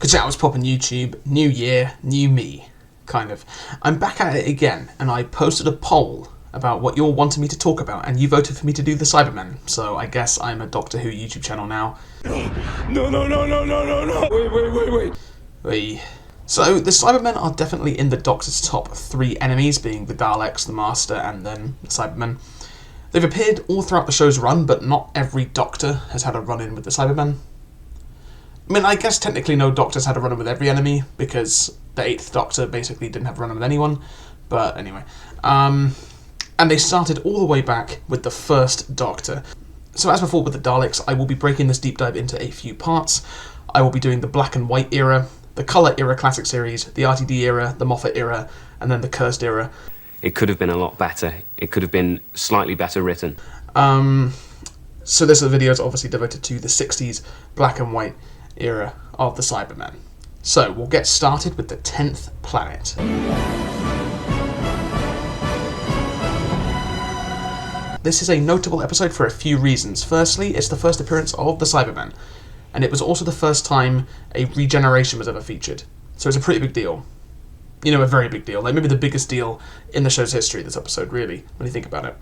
Because I was popping YouTube, new year, new me, kind of. I'm back at it again, and I posted a poll about what you're wanting me to talk about, and you voted for me to do the Cybermen, so I guess I'm a Doctor Who YouTube channel now. No. Wait. So, the Cybermen are definitely in the Doctor's top 3 enemies, being the Daleks, the Master, and then the Cybermen. They've appeared all throughout the show's run, but not every Doctor has had a run-in with the Cybermen. I mean, I guess technically no Doctor's had a run-in with every enemy, because the 8th Doctor basically didn't have a run-in with anyone, but anyway. And they started all the way back with the 1st Doctor. So as before with the Daleks, I will be breaking this deep dive into a few parts. I will be doing the Black and White era, the Colour era classic series, the RTD era, the Moffat era, and then the Cursed era. It could have been a lot better. It could have been slightly better written. So this video is obviously devoted to the 60s Black and White era of the Cybermen. So we'll get started with the 10th planet. This is a notable episode for a few reasons. Firstly, it's the first appearance of the Cybermen, and it was also the first time a regeneration was ever featured. So it's a pretty big deal. You know, a very big deal. Like maybe the biggest deal in the show's history, this episode, really, when you think about it.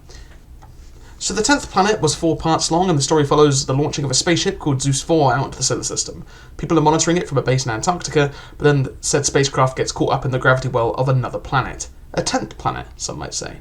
So the 10th planet was 4 parts long, and the story follows the launching of a spaceship called Zeus 4 out into the solar system. People are monitoring it from a base in Antarctica, but then said spacecraft gets caught up in the gravity well of another planet. A 10th planet, some might say.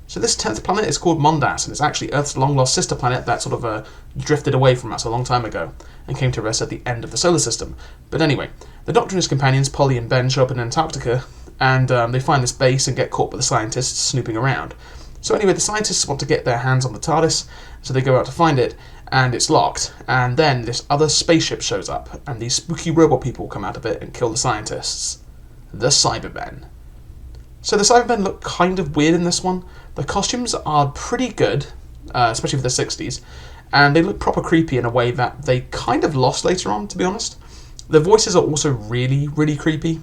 So this 10th planet is called Mondas, and it's actually Earth's long-lost sister planet that sort of drifted away from us a long time ago, and came to rest at the end of the solar system. But anyway, the Doctor and his companions, Polly and Ben, show up in Antarctica, and they find this base and get caught by the scientists snooping around. So anyway, the scientists want to get their hands on the TARDIS, so they go out to find it, and it's locked. And then this other spaceship shows up, and these spooky robot people come out of it and kill the scientists. The Cybermen. So the Cybermen look kind of weird in this one. The costumes are pretty good, especially for the 60s, and they look proper creepy in a way that they kind of lost later on, to be honest. The voices are also really, really creepy.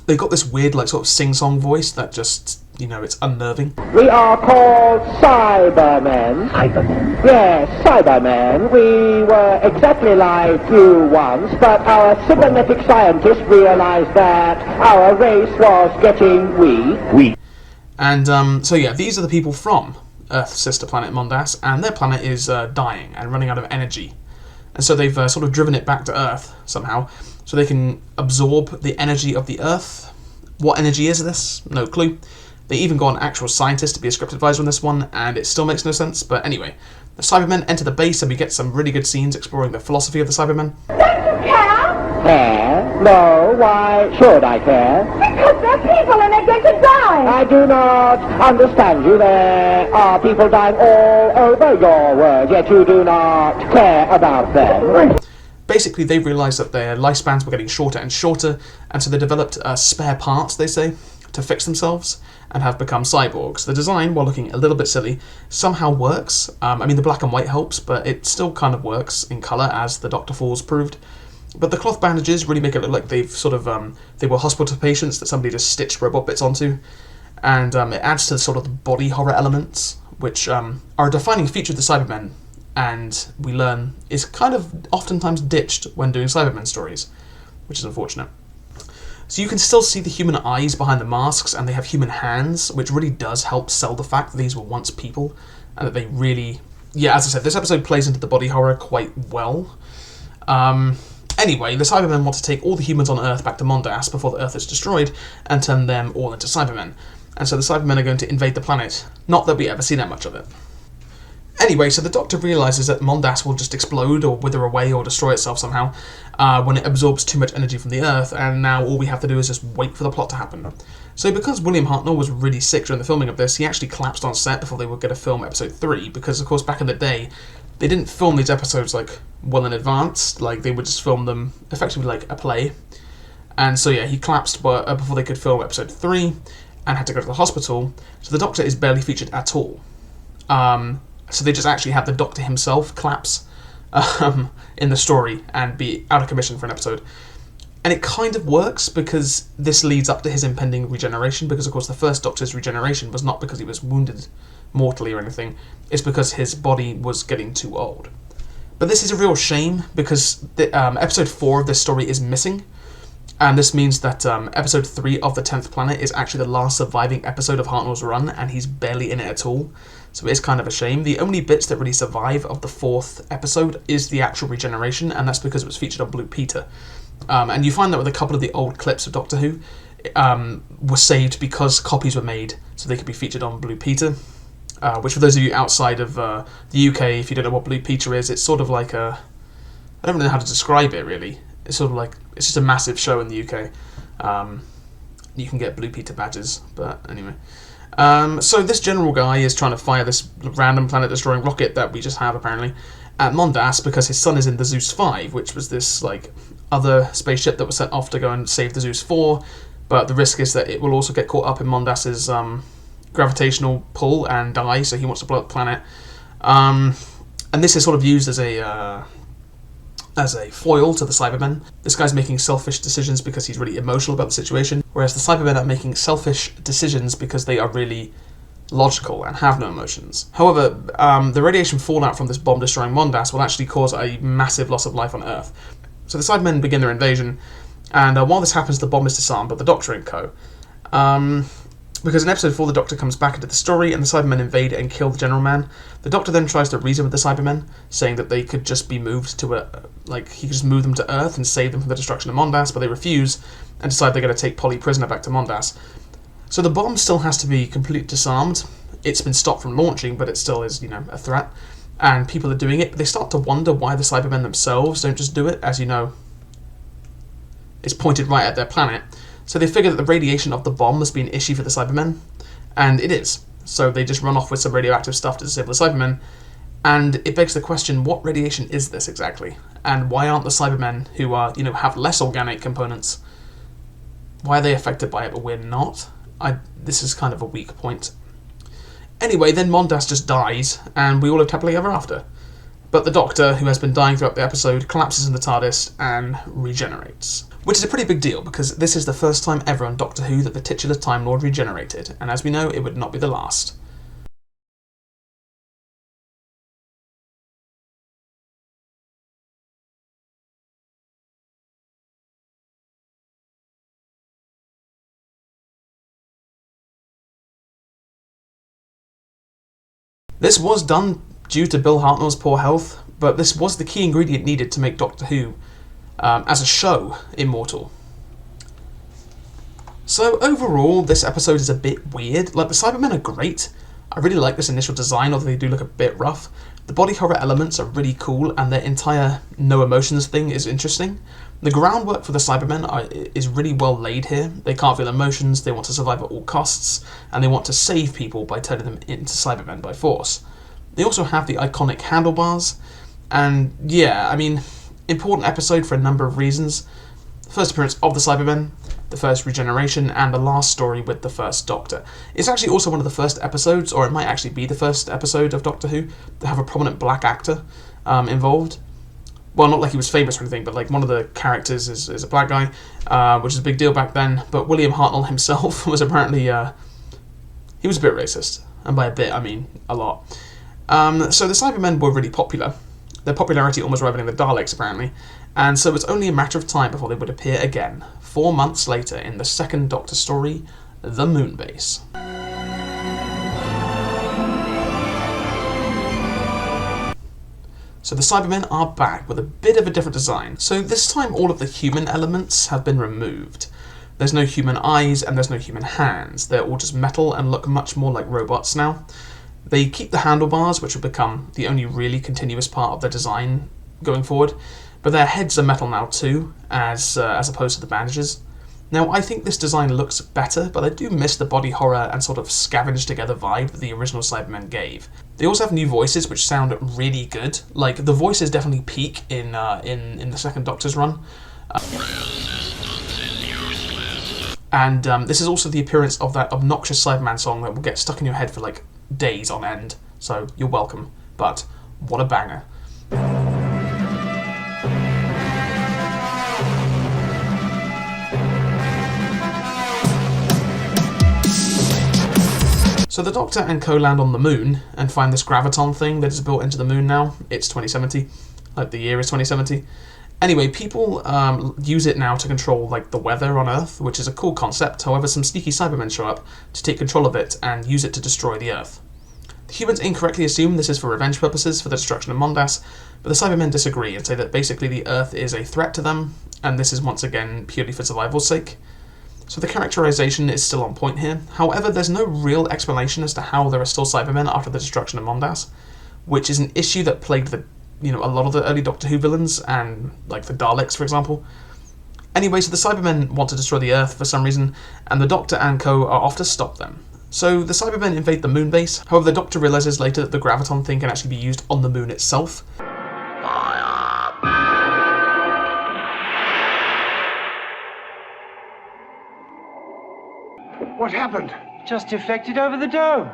They've got this weird, like, sort of sing-song voice that just, you know, it's unnerving. We are called Cybermen. Cybermen? Yes, Cybermen. We were exactly like you once, but our cybernetic scientists realized that our race was getting weak. And, so yeah, these are the people from Earth's sister planet Mondas, and their planet is dying and running out of energy. And so they've sort of driven it back to Earth, somehow, so they can absorb the energy of the Earth. What energy is this? No clue. They even got an actual scientist to be a script advisor on this one, and it still makes no sense, but anyway. The Cybermen enter the base, and we get some really good scenes exploring the philosophy of the Cybermen. Don't you care? Care? No, why should I care? Because they're people and they're going to die. I do not understand you. There are people dying all over your world, yet you do not care about them. Basically, they realised that their lifespans were getting shorter and shorter, and so they developed spare parts, they say, to fix themselves, and have become cyborgs. The design, while looking a little bit silly, somehow works. I mean, the black and white helps, but it still kind of works in colour, as the Dr. Falls proved. But the cloth bandages really make it look like they've sort of, they were hospital patients that somebody just stitched robot bits onto, and it adds to sort of the body horror elements, which are a defining feature of the Cybermen, and we learn is kind of oftentimes ditched when doing Cybermen stories, which is unfortunate. So you can still see the human eyes behind the masks, and they have human hands, which really does help sell the fact that these were once people, and that they really... Yeah, as I said, this episode plays into the body horror quite well. Anyway, the Cybermen want to take all the humans on Earth back to Mondas before the Earth is destroyed, and turn them all into Cybermen. And so the Cybermen are going to invade the planet. Not that we ever see that much of it. Anyway, so the Doctor realises that Mondas will just explode or wither away or destroy itself somehow when it absorbs too much energy from the Earth, and now all we have to do is just wait for the plot to happen. So because William Hartnell was really sick during the filming of this, he actually collapsed on set before they were going to film episode 3, because of course back in the day, they didn't film these episodes like well in advance, like they would just film them effectively like a play. And so yeah, he collapsed before they could film episode 3, and had to go to the hospital, so the Doctor is barely featured at all. So they just actually had the Doctor himself collapse in the story and be out of commission for an episode. And it kind of works because this leads up to his impending regeneration, because of course the first Doctor's regeneration was not because he was wounded mortally or anything, it's because his body was getting too old. But this is a real shame because episode 4 of this story is missing. And this means that episode 3 of The 10th Planet is actually the last surviving episode of Hartnell's run, and he's barely in it at all. So it is kind of a shame. The only bits that really survive of the 4th episode is the actual regeneration, and that's because it was featured on Blue Peter. And you find that with a couple of the old clips of Doctor Who were saved because copies were made so they could be featured on Blue Peter. Which, for those of you outside of the UK, if you don't know what Blue Peter is, it's sort of like a... I don't really know how to describe it, really. It's sort of like... It's just a massive show in the UK. You can get Blue Peter badges, but anyway. So this general guy is trying to fire this random planet-destroying rocket that we just have, apparently, at Mondas because his son is in the Zeus 5, which was this, like, other spaceship that was sent off to go and save the Zeus 4, but the risk is that it will also get caught up in Mondas's gravitational pull and die, so he wants to blow up the planet. And this is sort of used as a foil to the Cybermen. This guy's making selfish decisions because he's really emotional about the situation, whereas the Cybermen are making selfish decisions because they are really logical and have no emotions. However, the radiation fallout from this bomb destroying Mondas will actually cause a massive loss of life on Earth. So the Cybermen begin their invasion, and while this happens, the bomb is disarmed, but the Doctor and co. Because in episode 4, the Doctor comes back into the story and the Cybermen invade and kill the General Man. The Doctor then tries to reason with the Cybermen, saying that they could just be moved to he could just move them to Earth and save them from the destruction of Mondas, but they refuse and decide they're going to take Polly prisoner back to Mondas. So the bomb still has to be completely disarmed. It's been stopped from launching, but it still is, a threat. And people are doing it, but they start to wonder why the Cybermen themselves don't just do it, as you know, it's pointed right at their planet. So they figure that the radiation of the bomb must be an issue for the Cybermen, and it is. So they just run off with some radioactive stuff to disable the Cybermen, and it begs the question, what radiation is this exactly? And why aren't the Cybermen, who are, have less organic components, why are they affected by it but we're not? This is kind of a weak point. Anyway, then Mondas just dies, and we all live happily ever after. But the Doctor, who has been dying throughout the episode, collapses in the TARDIS and regenerates. Which is a pretty big deal, because this is the first time ever on Doctor Who that the titular Time Lord regenerated, and as we know, it would not be the last. This was done due to Bill Hartnell's poor health, but this was the key ingredient needed to make Doctor Who, as a show, immortal. So overall, this episode is a bit weird. Like, the Cybermen are great. I really like this initial design, although they do look a bit rough. The body horror elements are really cool, and their entire no emotions thing is interesting. The groundwork for the Cybermen is really well laid here. They can't feel emotions, they want to survive at all costs, and they want to save people by turning them into Cybermen by force. They also have the iconic handlebars, and yeah, important episode for a number of reasons. The first appearance of the Cybermen, the first regeneration, and the last story with the first Doctor. It's actually also one of the first episodes, or it might actually be the first episode of Doctor Who, to have a prominent black actor involved. Well, not like he was famous or anything, but like one of the characters is a black guy, which is a big deal back then. But William Hartnell himself was apparently, he was a bit racist. And by a bit, I mean a lot. So the Cybermen were really popular. Their popularity almost rivaling the Daleks, apparently. And so it's only a matter of time before they would appear again, 4 months later in the second Doctor story, The Moonbase. So the Cybermen are back with a bit of a different design. So this time all of the human elements have been removed. There's no human eyes and there's no human hands. They're all just metal and look much more like robots now. They keep the handlebars, which will become the only really continuous part of their design going forward, but their heads are metal now too, as opposed to the bandages. Now, I think this design looks better, but I do miss the body horror and sort of scavenged together vibe that the original Cybermen gave. They also have new voices, which sound really good. Like, the voices definitely peak in the second Doctor's run. And this is also the appearance of that obnoxious Cyberman song that will get stuck in your head for like days on end. So you're welcome. But what a banger. So the Doctor and co land on the moon and find this graviton thing that is built into the moon now. It's 2070. like the year is 2070. Anyway, people use it now to control like the weather on Earth, which is a cool concept. However, some sneaky Cybermen show up to take control of it and use it to destroy the Earth. The humans incorrectly assume this is for revenge purposes for the destruction of Mondas, but the Cybermen disagree and say that basically the Earth is a threat to them, and this is once again purely for survival's sake. So the characterization is still on point here. However, there's no real explanation as to how there are still Cybermen after the destruction of Mondas, which is an issue that plagued a lot of the early Doctor Who villains, and like the Daleks, for example. Anyway, so the Cybermen want to destroy the Earth for some reason, and the Doctor and co are off to stop them. So the Cybermen invade the moon base. However, the Doctor realizes later that the graviton thing can actually be used on the moon itself. What happened? Just deflected over the dome.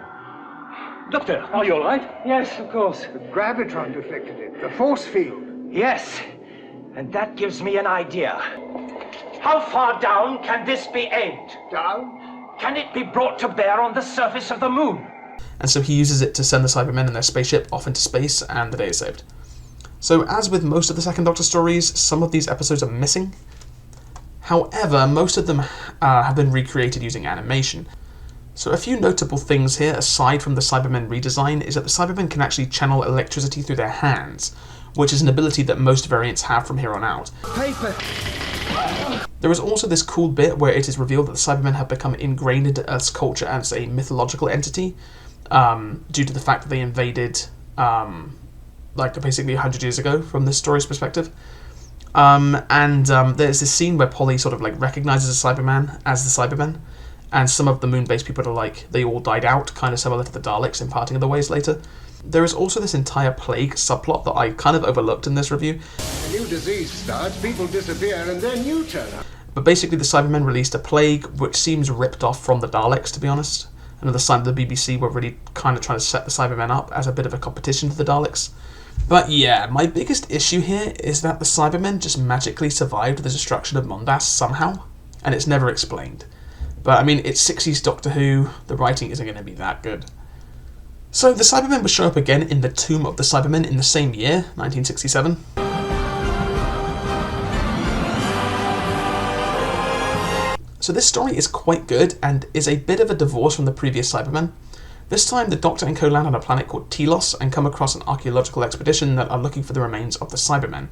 Doctor, are you all right? Yes, of course. The gravitron deflected it. The force field. Yes, and that gives me an idea. How far down can this be aimed? Down? Can it be brought to bear on the surface of the moon? And so he uses it to send the Cybermen and their spaceship off into space, and the day is saved. So as with most of the Second Doctor stories, some of these episodes are missing. However, most of them have been recreated using animation. So a few notable things here, aside from the Cybermen redesign, is that the Cybermen can actually channel electricity through their hands, which is an ability that most variants have from here on out. Paper. There is also this cool bit where it is revealed that the Cybermen have become ingrained into Earth's culture as a mythological entity, due to the fact that they invaded, basically 100 years ago from this story's perspective. There's this scene where Polly sort of like recognizes a Cyberman as the Cybermen, and some of the moon-based people are like, they all died out, kind of similar to the Daleks in Parting of the Ways later. There is also this entire plague subplot that I kind of overlooked in this review. A new disease starts, people disappear, and then you turn up. But basically the Cybermen released a plague which seems ripped off from the Daleks, to be honest. Another sign that the BBC were really kind of trying to set the Cybermen up as a bit of a competition to the Daleks. But yeah, my biggest issue here is that the Cybermen just magically survived the destruction of Mondas somehow, and it's never explained. But I mean, it's 60s Doctor Who, the writing isn't going to be that good. So the Cybermen will show up again in the Tomb of the Cybermen in the same year, 1967. So this story is quite good and is a bit of a divorce from the previous Cybermen. This time the Doctor and co land on a planet called Telos and come across an archaeological expedition that are looking for the remains of the Cybermen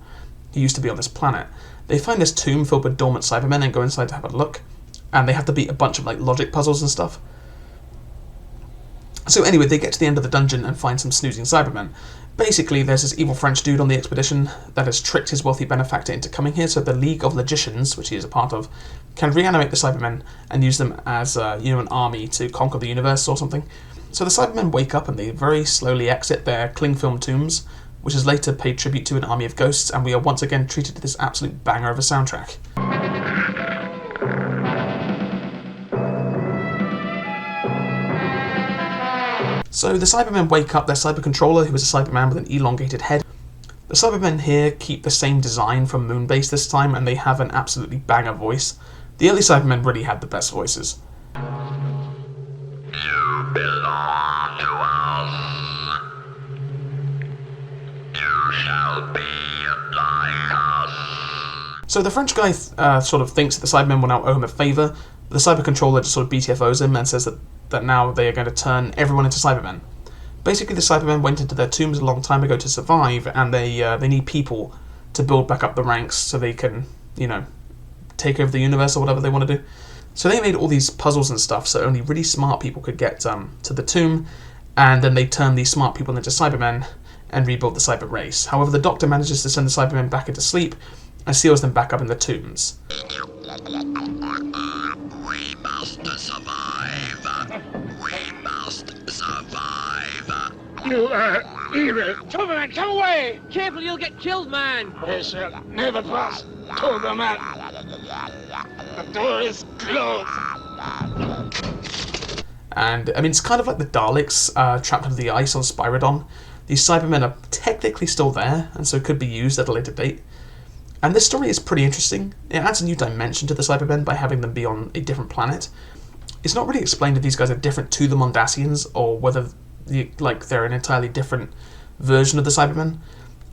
who used to be on this planet. They find this tomb filled with dormant Cybermen and go inside to have a look, and they have to beat a bunch of like logic puzzles and stuff. So anyway, they get to the end of the dungeon and find some snoozing Cybermen. Basically, there's this evil French dude on the expedition that has tricked his wealthy benefactor into coming here, so the League of Logicians, which he is a part of, can reanimate the Cybermen and use them as an army to conquer the universe or something. So the Cybermen wake up and they very slowly exit their cling film tombs, which is later paid tribute to an army of ghosts, and we are once again treated to this absolute banger of a soundtrack. So the Cybermen wake up their Cyber Controller, who is a Cyberman with an elongated head. The Cybermen here keep the same design from Moonbase this time, and they have an absolutely banger voice. The early Cybermen really had the best voices. You belong to us. You shall be like us. So the French guy sort of thinks that the Cybermen will now owe him a favour, but the Cyber Controller just sort of BTFOs him and says that now they are going to turn everyone into Cybermen. Basically, the Cybermen went into their tombs a long time ago to survive, and they need people to build back up the ranks so they can, take over the universe or whatever they want to do. So they made all these puzzles and stuff so only really smart people could get to the tomb, and then they turn these smart people into Cybermen and rebuild the cyber race. However, the Doctor manages to send the Cybermen back into sleep and seals them back up in the tombs. We must survive. We must survive. You are evil. Cyberman, come away! Careful, you'll get killed, man! They shall never pass. Cyberman. The door is closed. And, I mean, it's kind of like the Daleks trapped under the ice on Spyridon. These Cybermen are technically still there, and so could be used at a later date. And this story is pretty interesting. It adds a new dimension to the Cybermen by having them be on a different planet. It's not really explained if these guys are different to the Mondasians, or whether they're an entirely different version of the Cybermen.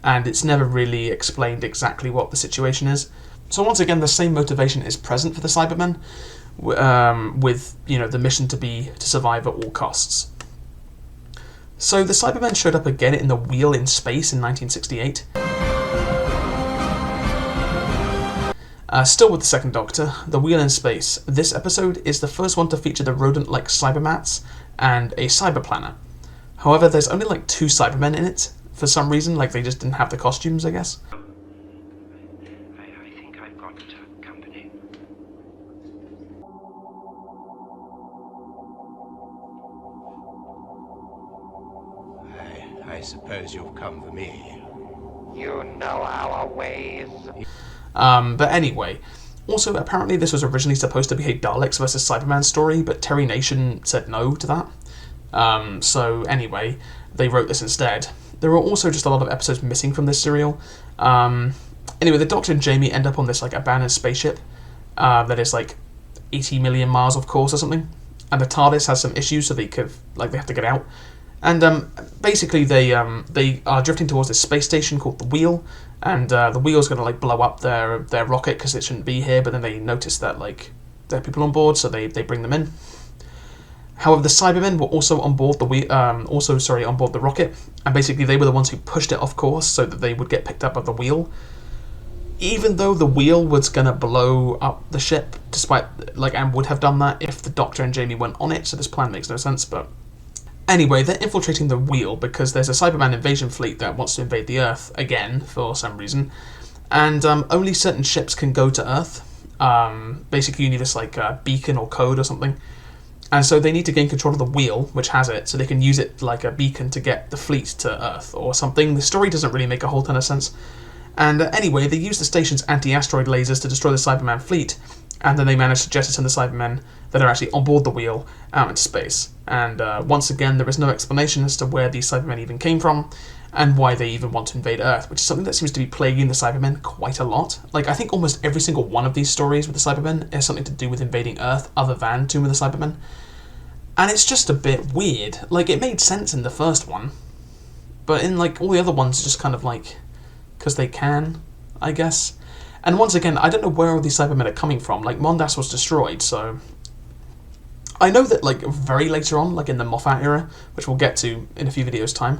and it's never really explained exactly what the situation is. So once again, the same motivation is present for the Cybermen, with the mission to survive at all costs. So the Cybermen showed up again in the Wheel in Space in 1968. Still with the Second Doctor, the Wheel in Space. This episode is the first one to feature the rodent-like Cybermats and a Cyberplanner. However, there's only like 2 Cybermen in it for some reason, like they just didn't have the costumes, I guess. I think I've got company. I suppose you've come for me. You know our ways. But anyway, also apparently this was originally supposed to be a Daleks versus Cyberman story, but Terry Nation said no to that. So anyway, they wrote this instead. There were also just a lot of episodes missing from this serial. Anyway, the Doctor and Jamie end up on this like abandoned spaceship that is like 80 million miles off course or something, and the TARDIS has some issues, so they have to get out. And basically they are drifting towards this space station called the Wheel, and the Wheel's going to like blow up their rocket because it shouldn't be here, but then they notice that like there are people on board, so they bring them in. However, the Cybermen were also on board on board the rocket, and basically they were the ones who pushed it off course so that they would get picked up by the Wheel. Even though the Wheel was going to blow up the ship, and would have done that if the Doctor and Jamie weren't on it, so this plan makes no sense, but... Anyway, they're infiltrating the Wheel because there's a Cyberman invasion fleet that wants to invade the Earth again for some reason, and only certain ships can go to Earth. Basically, you need this like beacon or code or something, and so they need to gain control of the Wheel, which has it, so they can use it like a beacon to get the fleet to Earth or something. The story doesn't really make a whole ton of sense. And anyway, they use the station's anti-asteroid lasers to destroy the Cyberman fleet, and then they manage to jettison the Cybermen that are actually on board the Wheel out into space. And once again, there is no explanation as to where these Cybermen even came from, and why they even want to invade Earth, which is something that seems to be plaguing the Cybermen quite a lot. Like, I think almost every single one of these stories with the Cybermen has something to do with invading Earth, other than Tomb of the Cybermen. And it's just a bit weird. Like, it made sense in the first one, but in, like, all the other ones, just kind of, like, because they can, I guess. And once again, I don't know where all these Cybermen are coming from. Like, Mondas was destroyed, so... I know that, like, very later on, like in the Moffat era, which we'll get to in a few videos' time,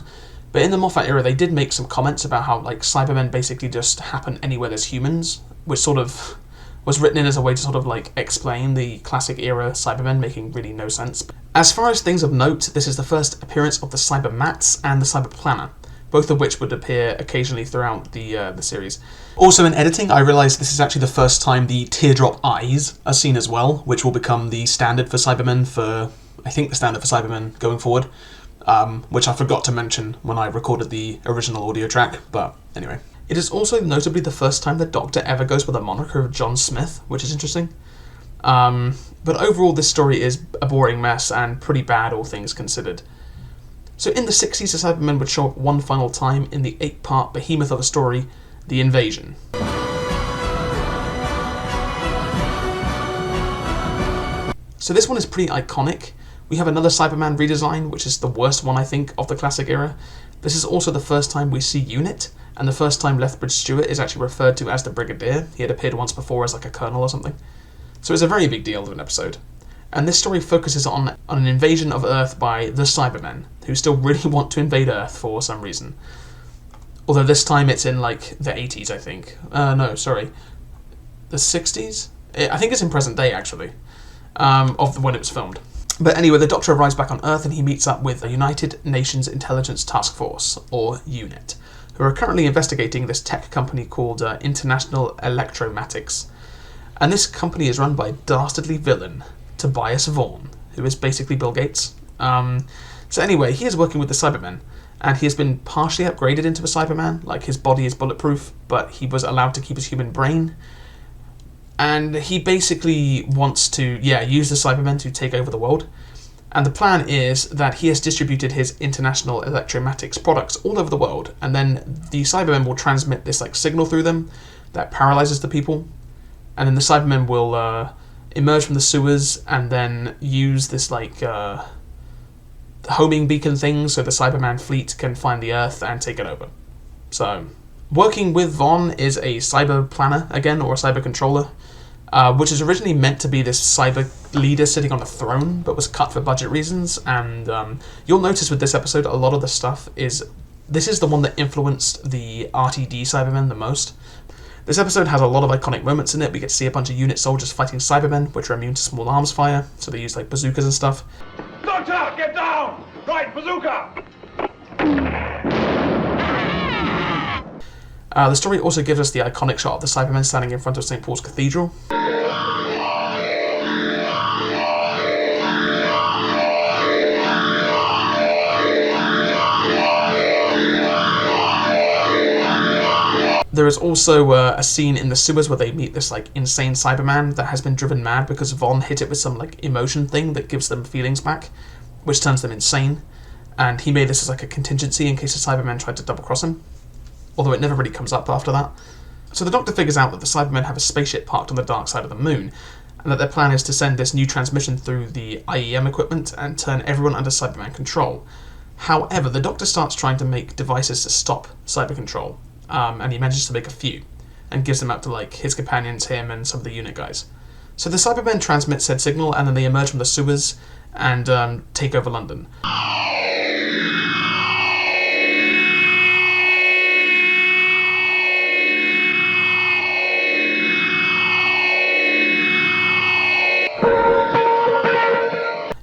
but in the Moffat era, they did make some comments about how, like, Cybermen basically just happen anywhere there's humans, which sort of was written in as a way to sort of, like, explain the classic era Cybermen, making really no sense. As far as things of note, this is the first appearance of the Cybermats and the Cyberplanner, both of which would appear occasionally throughout the series. Also in editing, I realised this is actually the first time the teardrop eyes are seen as well, which will become the standard for Cybermen going forward, which I forgot to mention when I recorded the original audio track, but anyway. It is also notably the first time the Doctor ever goes by the moniker of John Smith, which is interesting. But overall, this story is a boring mess and pretty bad, all things considered. So in the 60s, the Cybermen would show up one final time in the 8-part behemoth of a story, The Invasion. So this one is pretty iconic. We have another Cyberman redesign, which is the worst one, I think, of the classic era. This is also the first time we see Unit, and the first time Lethbridge Stewart is actually referred to as the Brigadier. He had appeared once before as like a colonel or something. So it's a very big deal of an episode. And this story focuses on an invasion of Earth by the Cybermen, who still really want to invade Earth for some reason. Although this time it's in, like, the 80s, I think. No, sorry. The 60s? I think it's in present day, actually, of when it was filmed. But anyway, the Doctor arrives back on Earth and he meets up with the United Nations Intelligence Task Force, or UNIT, who are currently investigating this tech company called International Electromatics. And this company is run by a dastardly villain, Tobias Vaughan, who is basically Bill Gates. So anyway, he is working with the Cybermen, and he has been partially upgraded into a Cyberman, like his body is bulletproof, but he was allowed to keep his human brain. And he basically wants to, use the Cybermen to take over the world. And the plan is that he has distributed his International Electromatics products all over the world, and then the Cybermen will transmit this like signal through them that paralyzes the people, and then the Cybermen will emerge from the sewers and then use this like homing beacon thing so the Cyberman fleet can find the Earth and take it over. So, working with Vaughn is a cyber planner, again, or a cyber controller, which is originally meant to be this cyber leader sitting on a throne, but was cut for budget reasons. And you'll notice with this episode, a lot of the stuff is... This is the one that influenced the RTD Cybermen the most. This episode has a lot of iconic moments in it. We get to see a bunch of unit soldiers fighting Cybermen, which are immune to small arms fire, so they use like bazookas and stuff. Doctor, get down! Right, bazooka! The story also gives us the iconic shot of the Cybermen standing in front of St. Paul's Cathedral. There is also a scene in the sewers where they meet this like insane Cyberman that has been driven mad because Vaughn hit it with some like emotion thing that gives them feelings back, which turns them insane. And he made this as like a contingency in case the Cybermen tried to double cross him, although it never really comes up after that. So the Doctor figures out that the Cybermen have a spaceship parked on the dark side of the moon, and that their plan is to send this new transmission through the IEM equipment and turn everyone under Cyberman control. However, the Doctor starts trying to make devices to stop cyber control. And he manages to make a few, and gives them out to like his companions, him, and some of the unit guys. So the Cybermen transmit said signal, and then they emerge from the sewers and take over London.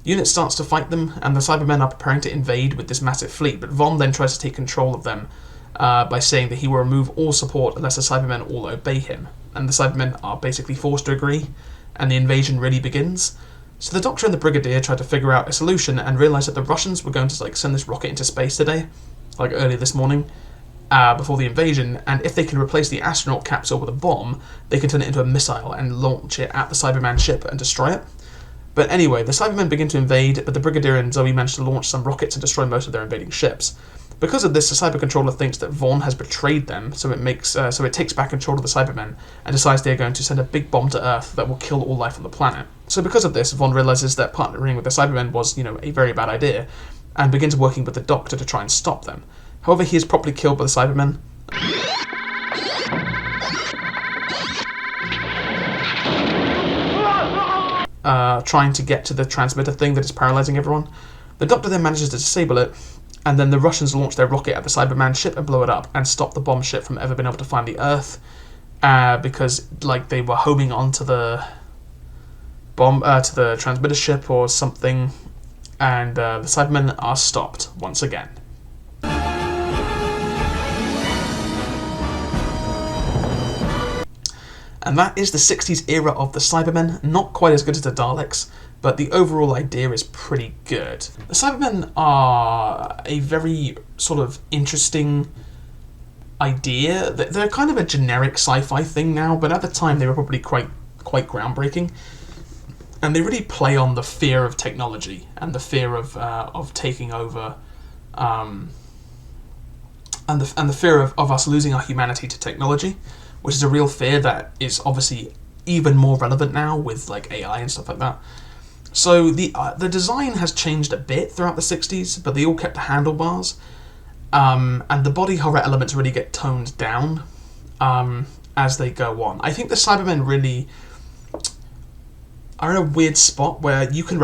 Unit starts to fight them, and the Cybermen are preparing to invade with this massive fleet, but Vaughn then tries to take control of them by saying that he will remove all support unless the Cybermen all obey him. And the Cybermen are basically forced to agree, and the invasion really begins. So the Doctor and the Brigadier try to figure out a solution and realise that the Russians were going to like send this rocket into space today, like early this morning, before the invasion, and if they can replace the astronaut capsule with a bomb, they can turn it into a missile and launch it at the Cyberman ship and destroy it. But anyway, the Cybermen begin to invade, but the Brigadier and Zoe manage to launch some rockets and destroy most of their invading ships. Because of this, the Cyber Controller thinks that Vaughn has betrayed them, so it takes back control of the Cybermen and decides they are going to send a big bomb to Earth that will kill all life on the planet. So because of this, Vaughn realises that partnering with the Cybermen was, a very bad idea, and begins working with the Doctor to try and stop them. However, he is promptly killed by the Cybermen. Trying to get to the transmitter thing that is paralysing everyone. The Doctor then manages to disable it, and then the Russians launch their rocket at the Cyberman ship and blow it up, and stop the bomb ship from ever being able to find the Earth, because they were homing onto the bomb to the transmitter ship or something, and the Cybermen are stopped once again. And that is the 60s era of the Cybermen. Not quite as good as the Daleks, but the overall idea is pretty good. The Cybermen are a very sort of interesting idea. They're kind of a generic sci-fi thing now, but at the time they were probably quite groundbreaking. And they really play on the fear of technology and the fear of taking over, and the fear of us losing our humanity to technology, which is a real fear that is obviously even more relevant now with like AI and stuff like that. So the design has changed a bit throughout the 60s, but they all kept the handlebars, and the body horror elements really get toned down as they go on. I think the Cybermen really are in a weird spot where you can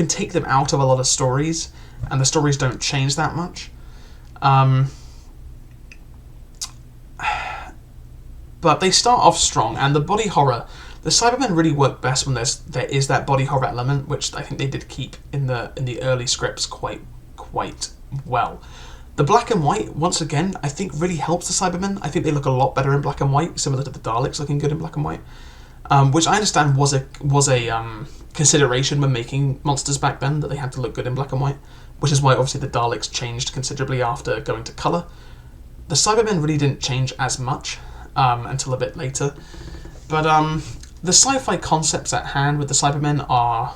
take them out of a lot of stories, and the stories don't change that much. But they start off strong, and the body horror, the Cybermen really work best when there is that body horror element, which I think they did keep in the early scripts quite well. The black and white, once again, I think really helps the Cybermen. I think they look a lot better in black and white, similar to the Daleks looking good in black and white, which I understand was a consideration when making monsters back then, that they had to look good in black and white, which is why obviously the Daleks changed considerably after going to colour. The Cybermen really didn't change as much until a bit later, but the sci-fi concepts at hand with the Cybermen are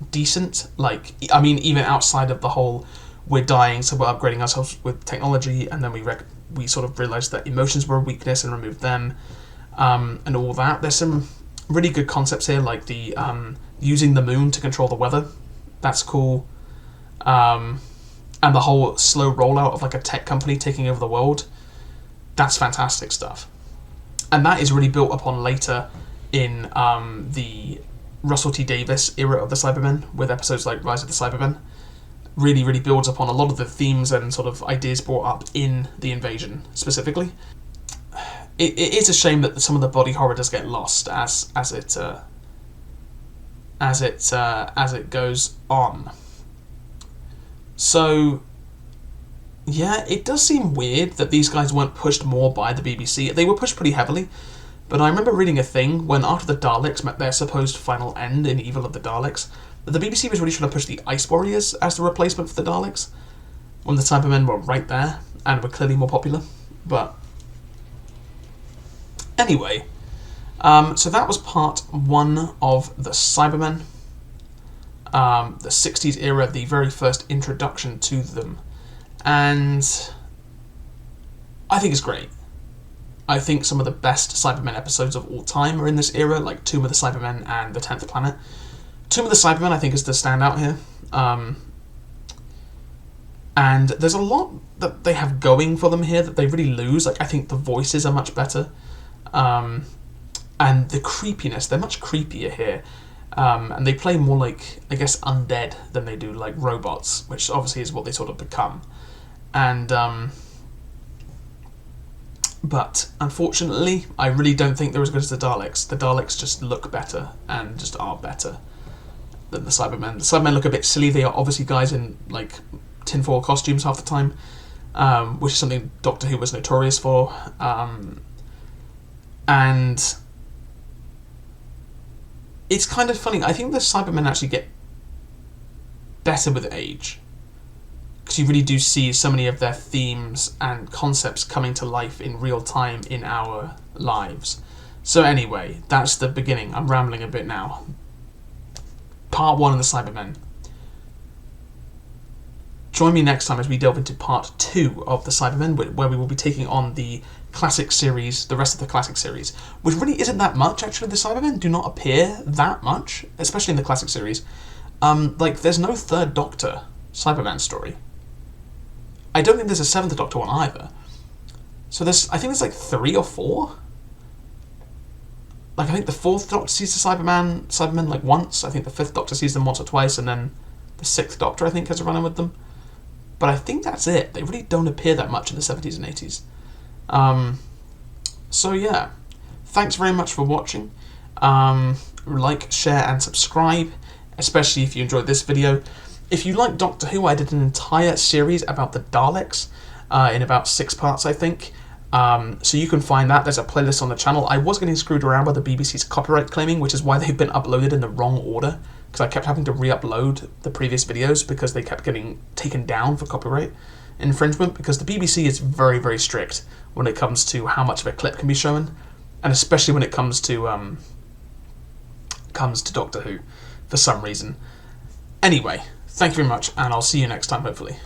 decent. Like, I mean, even outside of the whole we're dying, so we're upgrading ourselves with technology, and then we sort of realised that emotions were a weakness and removed them, and all that. There's some really good concepts here, like the using the moon to control the weather. That's cool. And the whole slow rollout of like a tech company taking over the world. That's fantastic stuff. And that is really built upon later in the Russell T Davies era of the Cybermen, with episodes like Rise of the Cybermen. Really, really builds upon a lot of the themes and sort of ideas brought up in The Invasion, specifically. It is a shame that some of the body horror does get lost as it goes on. So, yeah, it does seem weird that these guys weren't pushed more by the BBC. They were pushed pretty heavily, but I remember reading a thing when after the Daleks met their supposed final end in Evil of the Daleks, that the BBC was really trying to push the Ice Warriors as the replacement for the Daleks, when the Cybermen were right there and were clearly more popular. But anyway, so that was part 1 of the Cybermen, the 60s era, the very first introduction to them. And I think it's great. I think some of the best Cybermen episodes of all time are in this era, like Tomb of the Cybermen and The 10th Planet. Tomb of the Cybermen, I think, is the standout here. And there's a lot that they have going for them here that they really lose. Like, I think the voices are much better. And the creepiness, they're much creepier here. And they play more like, I guess, undead than they do like robots, which obviously is what they sort of become. And, but unfortunately, I really don't think they're as good as the Daleks. The Daleks just look better and just are better than the Cybermen. The Cybermen look a bit silly. They are obviously guys in like tinfoil costumes half the time, which is something Doctor Who was notorious for. And it's kind of funny. I think the Cybermen actually get better with age, because you really do see so many of their themes and concepts coming to life in real time in our lives. So anyway, that's the beginning. I'm rambling a bit now. Part 1 of the Cybermen. Join me next time as we delve into part 2 of the Cybermen, where we will be taking on the classic series, the rest of the classic series, which really isn't that much, actually. The Cybermen do not appear that much, especially in the classic series. Like, there's no third Doctor Cyberman story. I don't think there's a 7th Doctor one either. So I think there's like 3 or 4. Like, I think the 4th Doctor sees the Cybermen like once. I think the 5th Doctor sees them once or twice, and then the 6th Doctor, I think, has a run-in with them. But I think that's it. They really don't appear that much in the 70s and 80s. So yeah, thanks very much for watching. Like, share and subscribe, especially if you enjoyed this video. If you like Doctor Who, I did an entire series about the Daleks in about 6 parts, I think. So you can find that. There's a playlist on the channel. I was getting screwed around by the BBC's copyright claiming, which is why they've been uploaded in the wrong order, because I kept having to re-upload the previous videos because they kept getting taken down for copyright infringement, because the BBC is very, very strict when it comes to how much of a clip can be shown, and especially when it comes to Doctor Who for some reason. Anyway, thank you very much, and I'll see you next time, hopefully.